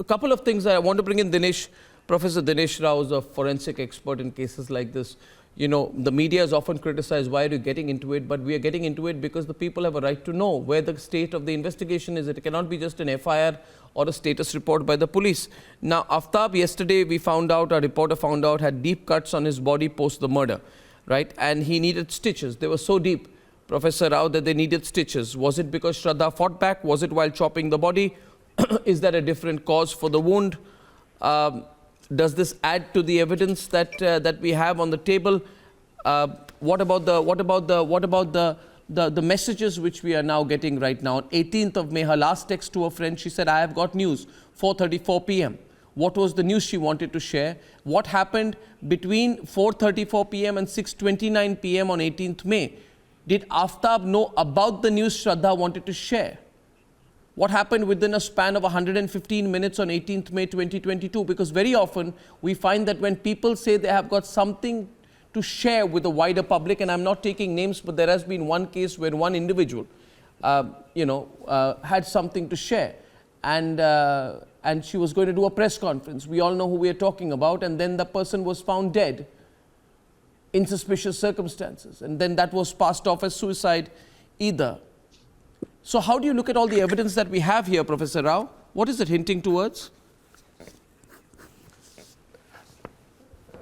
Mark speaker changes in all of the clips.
Speaker 1: a couple of things I want to bring in Dinesh. Professor Dinesh Rao is a forensic expert in cases like this. You know, the media is often criticized, why are you getting into it? But we are getting into it because the people have a right to know where the state of the investigation is. It cannot be just an FIR or a status report by the police. Now, Aaftab, yesterday we found out, a reporter found out, had deep cuts on his body post the murder, right? And he needed stitches. They were so deep, Professor Rao, that they needed stitches. Was it because Shraddha fought back? Was it while chopping the body? Is there a different cause for the wound? Does this add to the evidence that that we have on the table? What about the messages which we are now getting right now? On 18th of May, her last text to a friend, she said, "I have got news." 4:34 p.m. What was the news she wanted to share? What happened between 4:34 p.m. and 6:29 p.m. on 18th May? Did Aaftab know about the news Shraddha wanted to share? What happened within a span of 115 minutes on 18th May 2022? Because very often we find that when people say they have got something to share with the wider public, and I'm not taking names, but there has been one case where one individual, had something to share, and she was going to do a press conference. We all know who we are talking about, and then the person was found dead in suspicious circumstances, and then that was passed off as suicide either. So how do you look at all the evidence that we have here, Professor Rao? What is it hinting towards?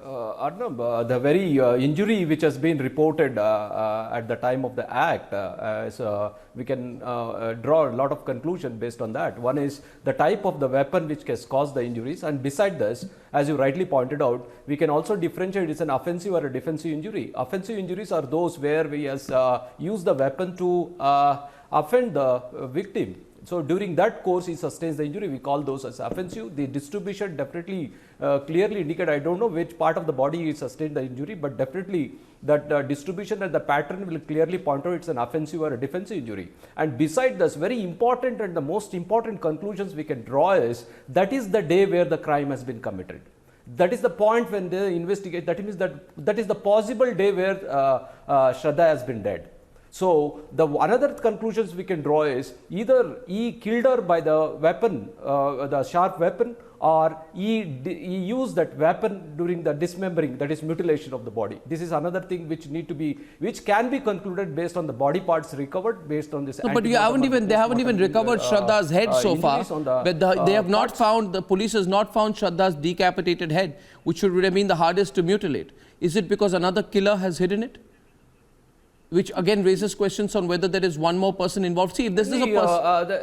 Speaker 2: Arnab, the very injury which has been reported at the time of the act, we can draw a lot of conclusion based on that. One is the type of the weapon which has caused the injuries, and beside this, as you rightly pointed out, we can also differentiate it's an offensive or a defensive injury. Offensive injuries are those where we use the weapon to offend the victim. So during that course, he sustains the injury. We call those as offensive. The distribution definitely clearly indicate. I don't know which part of the body he sustained the injury, but definitely that distribution and the pattern will clearly point out it's an offensive or a defensive injury. And beside this, very important and the most important conclusions we can draw is that is the day where the crime has been committed. That is the point when they investigate. That means that is the possible day where Shraddha has been dead. So the another conclusions we can draw is either he killed her by the weapon, the sharp weapon, or he used that weapon during the dismembering, that is mutilation of the body. This is another thing which can be concluded based on the body parts recovered based on this.
Speaker 1: No, but they haven't even recovered Shraddha's head so far. But they have not found, the police has not found Shraddha's decapitated head, which would have been the hardest to mutilate. Is it because another killer has hidden it? Which again raises questions on whether there is one more person involved. See, if this is a person...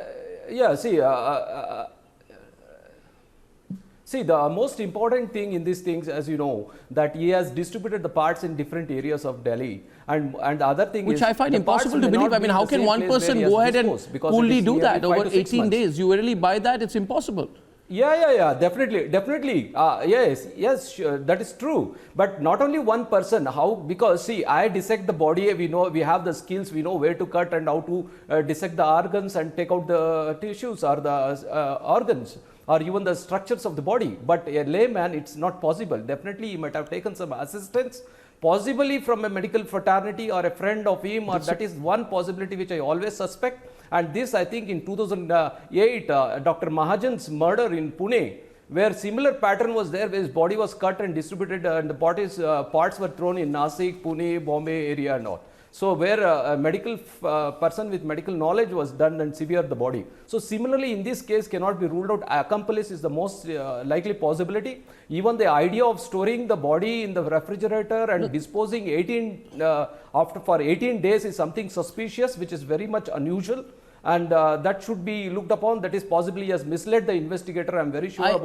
Speaker 2: See, the most important thing in these things, as you know, that he has distributed the parts in different areas of Delhi. And the other thing
Speaker 1: which I find impossible to believe. I mean, how can one person go ahead and coolly do that over 18 days? You really buy that? It's impossible.
Speaker 2: Yeah, definitely. Yes, sure, that is true. But not only one person. How? Because see, I dissect the body. We know we have the skills. We know where to cut and how to dissect the organs and take out the tissues or the organs or even the structures of the body. But a layman, it's not possible. Definitely, he might have taken some assistance, possibly from a medical fraternity or a friend of him, or that is one possibility which I always suspect. And this, I think, in 2008, Dr. Mahajan's murder in Pune, where similar pattern was there, where his body was cut and distributed, and the body's parts were thrown in Nasik, Pune, Bombay area and all. So where a medical person with medical knowledge was done and severed the body. So similarly, in this case, cannot be ruled out. Accomplice is the most likely possibility. Even the idea of storing the body in the refrigerator and disposing for 18 days is something suspicious, which is very much unusual. And that should be looked upon. That is possibly has misled the investigator. I'm very sure about